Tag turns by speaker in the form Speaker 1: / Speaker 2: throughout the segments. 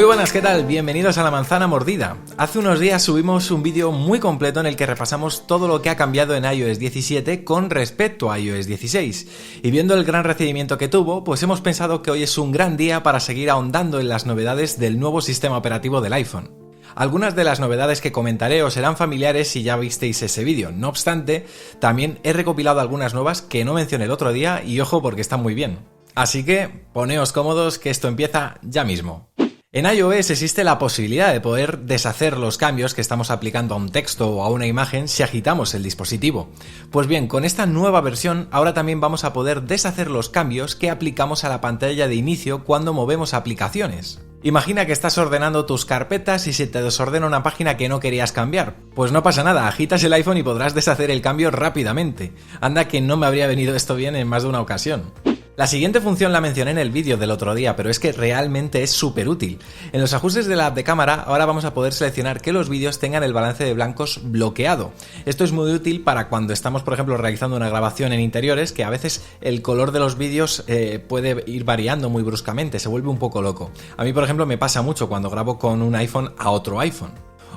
Speaker 1: Muy buenas, ¿qué tal? Bienvenidos a La Manzana Mordida. Hace unos días subimos un vídeo muy completo en el que repasamos todo lo que ha cambiado en iOS 17 con respecto a iOS 16. Y viendo el gran recibimiento que tuvo, pues hemos pensado que hoy es un gran día para seguir ahondando en las novedades del nuevo sistema operativo del iPhone. Algunas de las novedades que comentaré os serán familiares si ya visteis ese vídeo. No obstante, también he recopilado algunas nuevas que no mencioné el otro día y ojo porque están muy bien. Así que poneos cómodos que esto empieza ya mismo. En iOS existe la posibilidad de poder deshacer los cambios que estamos aplicando a un texto o a una imagen si agitamos el dispositivo. Pues bien, con esta nueva versión ahora también vamos a poder deshacer los cambios que aplicamos a la pantalla de inicio cuando movemos aplicaciones. Imagina que estás ordenando tus carpetas y se te desordena una página que no querías cambiar. Pues no pasa nada, agitas el iPhone y podrás deshacer el cambio rápidamente. Anda que no me habría venido esto bien en más de una ocasión. La siguiente función la mencioné en el vídeo del otro día, pero es que realmente es súper útil. En los ajustes de la app de cámara ahora vamos a poder seleccionar que los vídeos tengan el balance de blancos bloqueado. Esto es muy útil para cuando estamos, por ejemplo, realizando una grabación en interiores, que a veces el color de los vídeos puede ir variando muy bruscamente, se vuelve un poco loco. A mí, por ejemplo, me pasa mucho cuando grabo con un iPhone a otro iPhone.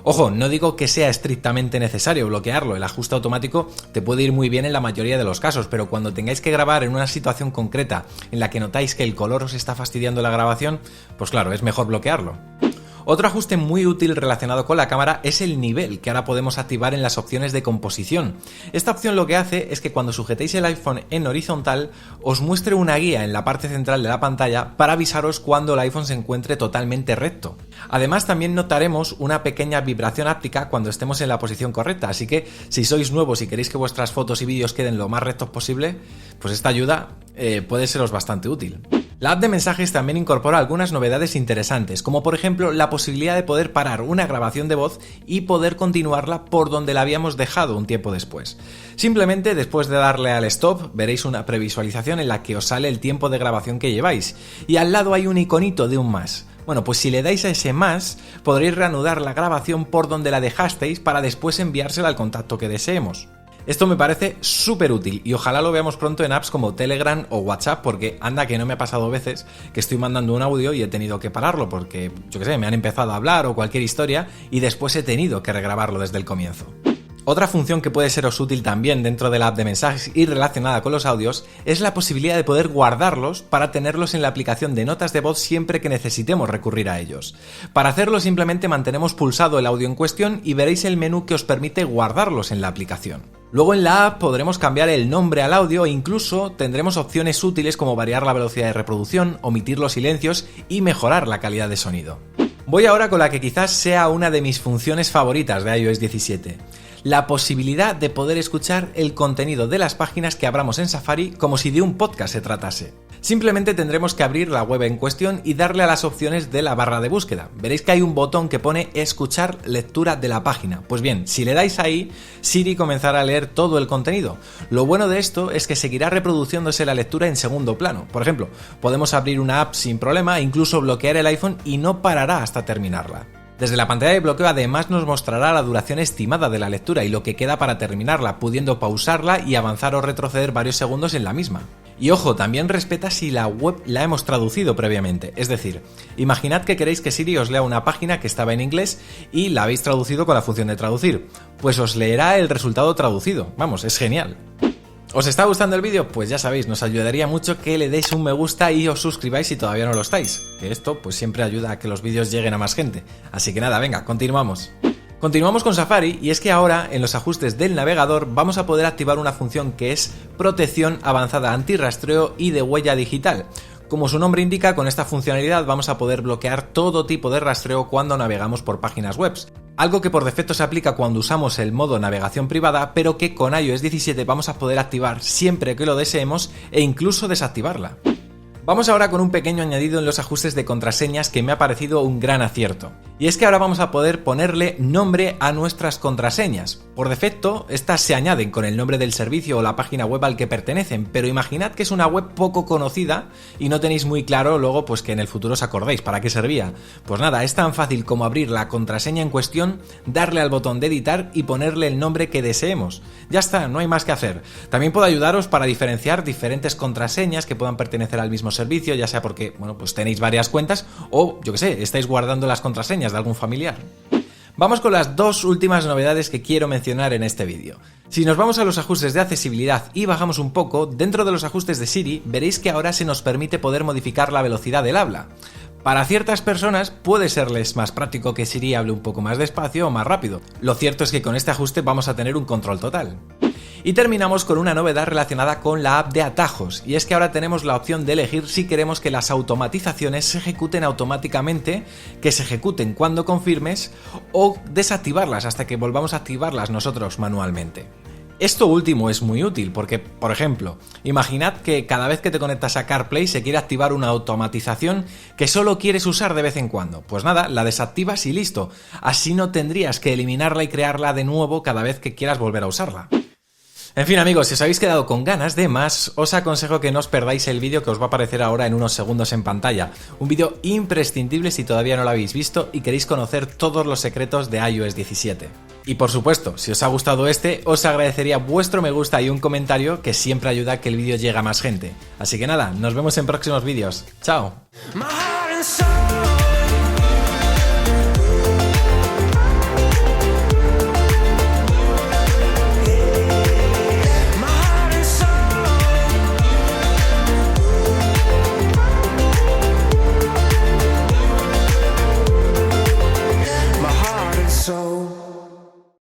Speaker 1: Ojo, no digo que sea estrictamente necesario bloquearlo, el ajuste automático te puede ir muy bien en la mayoría de los casos, pero cuando tengáis que grabar en una situación concreta en la que notáis que el color os está fastidiando la grabación, pues claro, es mejor bloquearlo. Otro ajuste muy útil relacionado con la cámara es el nivel, que ahora podemos activar en las opciones de composición. Esta opción lo que hace es que cuando sujetéis el iPhone en horizontal, os muestre una guía en la parte central de la pantalla para avisaros cuando el iPhone se encuentre totalmente recto. Además, también notaremos una pequeña vibración áptica cuando estemos en la posición correcta, así que si sois nuevos y queréis que vuestras fotos y vídeos queden lo más rectos posible, pues esta ayuda puede seros bastante útil. La app de mensajes también incorpora algunas novedades interesantes, como por ejemplo la posibilidad de poder parar una grabación de voz y poder continuarla por donde la habíamos dejado un tiempo después. Simplemente después de darle al stop veréis una previsualización en la que os sale el tiempo de grabación que lleváis y al lado hay un iconito de un más. Bueno, pues si le dais a ese más, podréis reanudar la grabación por donde la dejasteis para después enviársela al contacto que deseemos. Esto me parece súper útil y ojalá lo veamos pronto en apps como Telegram o WhatsApp, porque anda que no me ha pasado veces que estoy mandando un audio y he tenido que pararlo porque, yo qué sé, me han empezado a hablar o cualquier historia y después he tenido que regrabarlo desde el comienzo. Otra función que puede seros útil también dentro de la app de mensajes y relacionada con los audios es la posibilidad de poder guardarlos para tenerlos en la aplicación de notas de voz siempre que necesitemos recurrir a ellos. Para hacerlo simplemente mantenemos pulsado el audio en cuestión y veréis el menú que os permite guardarlos en la aplicación. Luego en la app podremos cambiar el nombre al audio e incluso tendremos opciones útiles como variar la velocidad de reproducción, omitir los silencios y mejorar la calidad de sonido. Voy ahora con la que quizás sea una de mis funciones favoritas de iOS 17. La posibilidad de poder escuchar el contenido de las páginas que abramos en Safari como si de un podcast se tratase. Simplemente tendremos que abrir la web en cuestión y darle a las opciones de la barra de búsqueda. Veréis que hay un botón que pone escuchar lectura de la página. Pues bien, si le dais ahí, Siri comenzará a leer todo el contenido. Lo bueno de esto es que seguirá reproduciéndose la lectura en segundo plano. Por ejemplo, podemos abrir una app sin problema e incluso bloquear el iPhone y no parará hasta terminarla. Desde la pantalla de bloqueo además nos mostrará la duración estimada de la lectura y lo que queda para terminarla, pudiendo pausarla y avanzar o retroceder varios segundos en la misma. Y ojo, también respeta si la web la hemos traducido previamente, es decir, imaginad que queréis que Siri os lea una página que estaba en inglés y la habéis traducido con la función de traducir, pues os leerá el resultado traducido, vamos, es genial. ¿Os está gustando el vídeo? Pues ya sabéis, nos ayudaría mucho que le deis un me gusta y os suscribáis si todavía no lo estáis, que esto pues siempre ayuda a que los vídeos lleguen a más gente. Así que nada, venga, continuamos. Continuamos con Safari y es que ahora en los ajustes del navegador vamos a poder activar una función que es protección avanzada antirrastreo y de huella digital. Como su nombre indica, con esta funcionalidad vamos a poder bloquear todo tipo de rastreo cuando navegamos por páginas web. Algo que por defecto se aplica cuando usamos el modo navegación privada, pero que con iOS 17 vamos a poder activar siempre que lo deseemos e incluso desactivarla. Vamos ahora con un pequeño añadido en los ajustes de contraseñas que me ha parecido un gran acierto. Y es que ahora vamos a poder ponerle nombre a nuestras contraseñas. Por defecto, estas se añaden con el nombre del servicio o la página web al que pertenecen, pero imaginad que es una web poco conocida y no tenéis muy claro luego pues que en el futuro os acordéis para qué servía. Pues nada, es tan fácil como abrir la contraseña en cuestión, darle al botón de editar y ponerle el nombre que deseemos. Ya está, no hay más que hacer. También puedo ayudaros para diferenciar diferentes contraseñas que puedan pertenecer al mismo servicio, ya sea porque, bueno, pues tenéis varias cuentas o, yo que sé, estáis guardando las contraseñas de algún familiar. Vamos con las dos últimas novedades que quiero mencionar en este vídeo. Si nos vamos a los ajustes de accesibilidad y bajamos un poco, dentro de los ajustes de Siri veréis que ahora se nos permite poder modificar la velocidad del habla. Para ciertas personas puede serles más práctico que Siri hable un poco más despacio o más rápido. Lo cierto es que con este ajuste vamos a tener un control total. Y terminamos con una novedad relacionada con la app de atajos, y es que ahora tenemos la opción de elegir si queremos que las automatizaciones se ejecuten automáticamente, que se ejecuten cuando confirmes, o desactivarlas hasta que volvamos a activarlas nosotros manualmente. Esto último es muy útil porque, por ejemplo, imaginad que cada vez que te conectas a CarPlay se quiere activar una automatización que solo quieres usar de vez en cuando. Pues nada, la desactivas y listo. Así no tendrías que eliminarla y crearla de nuevo cada vez que quieras volver a usarla. En fin, amigos, si os habéis quedado con ganas de más, os aconsejo que no os perdáis el vídeo que os va a aparecer ahora en unos segundos en pantalla. Un vídeo imprescindible si todavía no lo habéis visto y queréis conocer todos los secretos de iOS 17. Y por supuesto, si os ha gustado os agradecería vuestro me gusta y un comentario que siempre ayuda a que el vídeo llegue a más gente. Así que nada, nos vemos en próximos vídeos. ¡Chao!